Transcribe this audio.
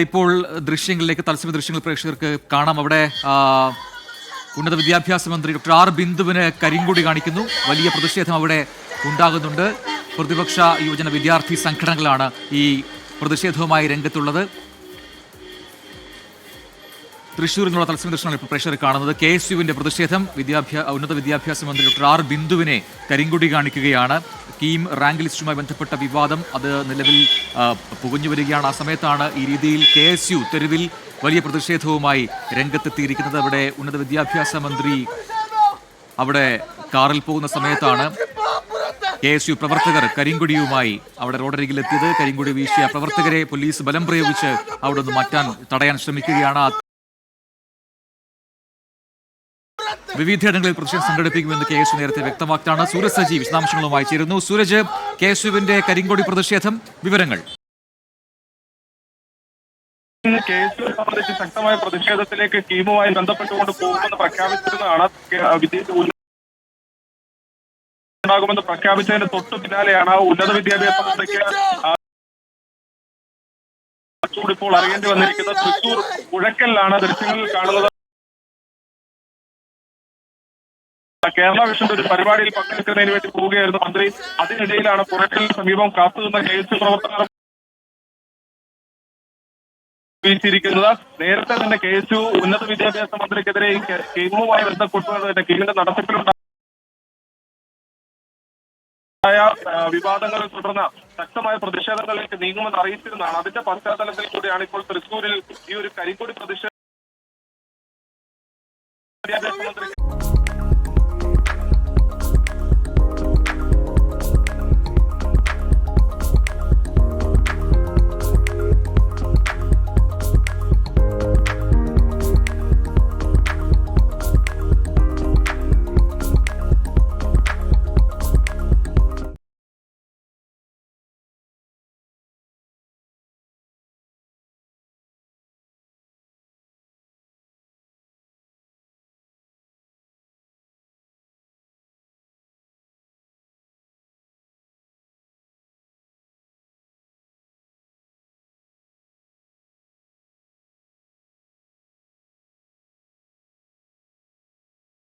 ഇപ്പോൾ ദൃശ്യങ്ങളിലേക്ക് തത്സമയ ദൃശ്യങ്ങൾ പ്രേക്ഷകർക്ക് കാണാം. അവിടെ ഉന്നത വിദ്യാഭ്യാസ മന്ത്രി ഡോക്ടർ ആർ ബിന്ദുവിന് കരിങ്കൊടി കാണിക്കുന്നു. വലിയ പ്രതിഷേധം അവിടെ ഉണ്ടാകുന്നുണ്ട്. പ്രതിപക്ഷ യുവജന വിദ്യാർത്ഥി സംഘടനകളാണ് ഈ പ്രതിഷേധവുമായി രംഗത്തുള്ളത്. തൃശ്ശൂരിൽ നിന്നുള്ള തത്സമയ ദൃശ്യമാണ് ഇപ്പോൾ പ്രേക്ഷകർ കാണുന്നത്. KSUവിന്റെ പ്രതിഷേധം ഉന്നത വിദ്യാഭ്യാസ മന്ത്രി ഡോക്ടർ ആർ ബിന്ദുവിനെ കരിങ്കൊടി കാണിക്കുകയാണ്. കീം റാങ്ക് ലിസ്റ്റുമായി ബന്ധപ്പെട്ട വിവാദം അത് നിലവിൽ പുകഞ്ഞു വരികയാണ്. ആ സമയത്താണ് ഈ രീതിയിൽ KSU തെരുവിൽ വലിയ പ്രതിഷേധവുമായി രംഗത്തെത്തിയിരിക്കുന്നത്. അവിടെ ഉന്നത വിദ്യാഭ്യാസ മന്ത്രി അവിടെ കാറിൽ പോകുന്ന സമയത്താണ് KSU പ്രവർത്തകർ കരിങ്കൊടിയുമായി അവിടെ റോഡരികിലെത്തിയത്. കരിങ്കൊടി വീശിയ പ്രവർത്തകരെ പോലീസ് ബലം പ്രയോഗിച്ച് അവിടെ നിന്ന് തടയാൻ ശ്രമിക്കുകയാണ്. വിവിധയിടങ്ങളിൽ പ്രതിഷേധം സംഘടിപ്പിക്കുമെന്ന് KSU നേരത്തെ വ്യക്തമാക്കിയാണ്. സൂരജ് സജി വിശദാംശങ്ങളുമായി ചേരുന്നു. സൂരജ്, KSUവിന്റെ കരിങ്കൊടി പ്രതിഷേധം, വിവരങ്ങൾ. KSU സംബന്ധിച്ച് ശക്തമായ പ്രതിഷേധത്തിലേക്ക് കീമുമായി ബന്ധപ്പെട്ടുകൊണ്ട് പോകുമെന്ന് പ്രഖ്യാപിച്ചിരുന്നതാണ്. ഉണ്ടാകുമെന്ന് പ്രഖ്യാപിച്ചതിന് തൊട്ടു പിന്നാലെയാണ് ഉന്നത വിദ്യാഭ്യാസ മന്ത്രിക്ക് ഇപ്പോൾ അറിയേണ്ടി വന്നിരിക്കുന്നത്. തൃശൂർ പുഴക്കലിലാണ് ദൃശ്യങ്ങളിൽ കാണുന്നത്. കേരള വിഷന്റെ ഒരു പരിപാടിയിൽ പങ്കെടുക്കുന്നതിന് വേണ്ടി പോവുകയായിരുന്നു മന്ത്രി. അതിനിടയിലാണ് പുഴക്കലിന് സമീപം കാത്തുനിന്ന KSU പ്രവർത്തകർ വീഴ്ചയിരിക്കുന്നത്. നേരത്തെ തന്നെ KSU ഉന്നത വിദ്യാഭ്യാസ മന്ത്രിക്കെതിരെ കീമുമായി ബന്ധപ്പെട്ടുകൊണ്ട് കീമിന്റെ നടത്തിപ്പിലുണ്ടായ വിവാദങ്ങളെ തുടർന്ന് ശക്തമായ പ്രതിഷേധങ്ങളിലേക്ക് നീങ്ങുമെന്ന് അറിയിച്ചിരുന്നതാണ്. അതിന്റെ പശ്ചാത്തലത്തിൽ കൂടിയാണ് ഇപ്പോൾ തൃശ്ശൂരിൽ ഈ ഒരു കരിങ്കൊടി പ്രതിഷേധ വിദ്യാഭ്യാസ